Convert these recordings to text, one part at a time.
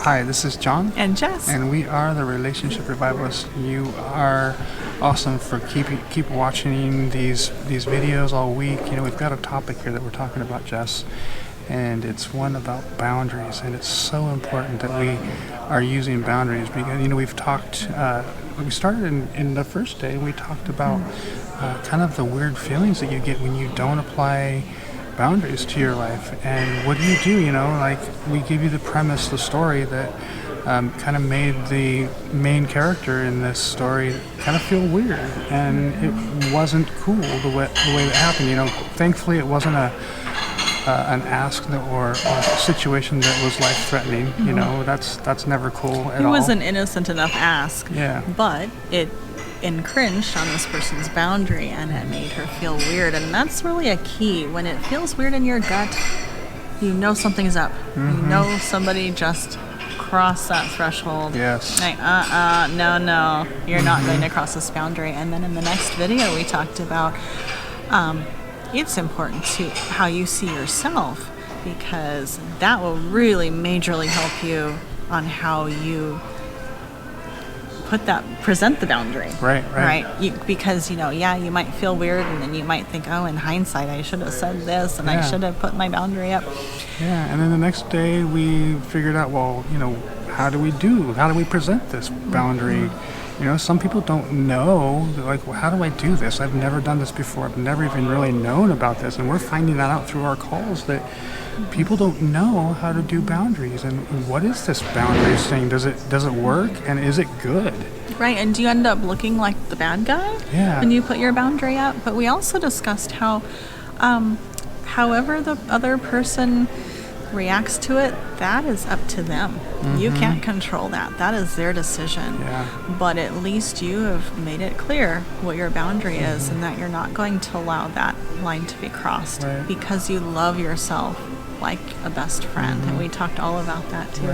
Hi, this is John. And Jess. And we are the Relationship Revivalists. You are awesome for keep watching these videos all week. You know, we've got a topic here that we're talking about, Jess, and it's one about boundaries. And it's so important that we are using boundaries because, you know, we've talked, we started in the first day, we talked about kind of the weird feelings that you get when you don't apply boundaries to your life. And what do? You know, like, we give you the premise, the story that kind of made the main character in this story kind of feel weird, and it wasn't cool the way that happened. You know, thankfully it wasn't an ask or a situation that was life-threatening. You know, that's never cool at all. It was an innocent enough ask. Yeah. But it infringed on this person's boundary, and it made her feel weird. And that's really a key. When it feels weird in your gut, you know something's up. You know somebody just crossed that threshold. Yes. Like, no, you're not going to cross this boundary. And then in the next video, we talked about it's important to how you see yourself, because that will really majorly help you on how you present the boundary. Right. Because, you know, you might feel weird, and then you might think, oh, in hindsight, I should have said this, and I should have put my boundary up. Yeah, and then the next day we figured out, well, you know, how do we present this boundary? You know, some people don't know, they're like, well, how do I do this? I've never done this before. I've never even really known about this. And we're finding that out through our calls, that people don't know how to do boundaries. And what is this boundary thing? Does it work? And is it good? Right, and do you end up looking like the bad guy when you put your boundary up? But we also discussed how however the other person reacts to it, that is up to them. You can't control that. That is their decision. But at least you have made it clear what your boundary is, and that you're not going to allow that line to be crossed, because you love yourself like a best friend. And we talked all about that too.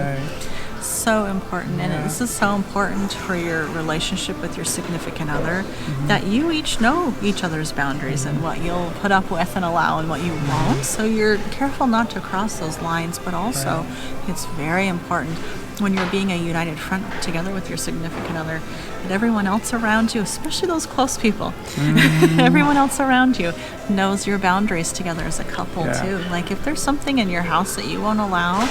So important. And this is so important for your relationship with your significant other, that you each know each other's boundaries and what you'll put up with and allow and what you won't. So you're careful not to cross those lines. But also, it's very important when you're being a united front together with your significant other, that everyone else around you, especially those close people, everyone else around you knows your boundaries together as a couple too. Like, if there's something in your house that you won't allow,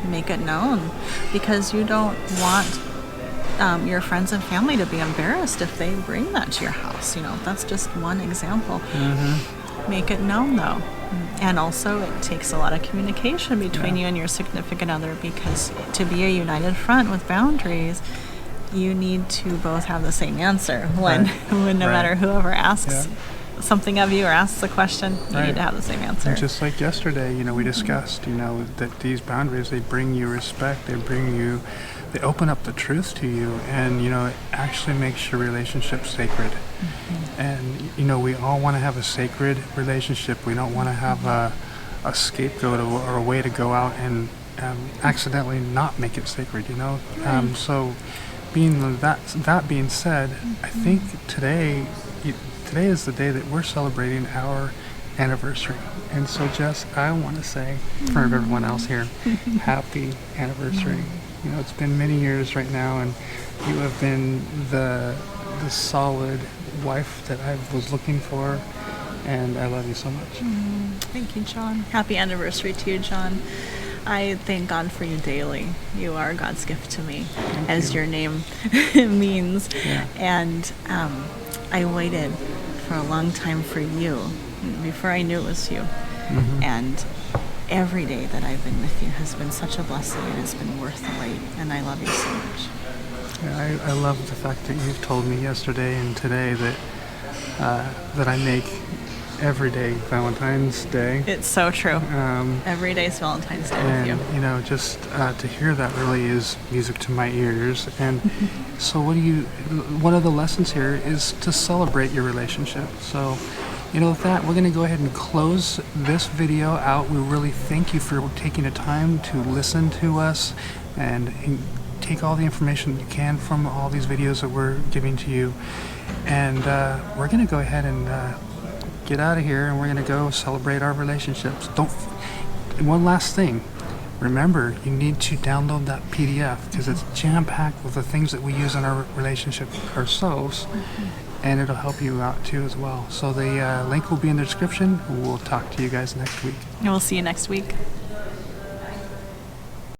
make it known, because you don't want your friends and family to be embarrassed if they bring that to your house. You know, that's just one example. Make it known, though. And also, it takes a lot of communication between you and your significant other, because to be a united front with boundaries, you need to both have the same answer when no matter whoever asks something of you or asks a question, you need to have the same answer. And just like yesterday, you know, we discussed, you know, that these boundaries, they bring you respect, they open up the truth to you, and, you know, it actually makes your relationship sacred. And, you know, we all want to have a sacred relationship. We don't want to have a scapegoat or a way to go out and accidentally not make it sacred, you know. So that being said, I think today is the day that we're celebrating our anniversary. And so, Jess, I want to say, for everyone else here, happy anniversary. You know, it's been many years right now, and you have been the solid wife that I was looking for, and I love you so much. Thank you, John. Happy anniversary to you, John. I thank God for you daily. You are God's gift to me, as your name means. And I waited for a long time for you, before I knew it was you. And every day that I've been with you has been such a blessing, and it's been worth the wait, and I love you so much. Yeah, I love the fact that you've told me yesterday and today that I make every day Valentine's Day. It's so true. Every day is Valentine's Day with you. And, you know, just to hear that really is music to my ears. And so one of the lessons here is to celebrate your relationship. So, you know, with that, we're going to go ahead and close this video out. We really thank you for taking the time to listen to us and take all the information you can from all these videos that we're giving to you. And we're going to go ahead and get out of here, and we're going to go celebrate our relationships. One last thing. remember, you need to download that PDF because it's jam-packed with the things that we use in our relationship ourselves, and it'll help you out too as well. So the link will be in the description. We'll talk to you guys next week. And we'll see you next week.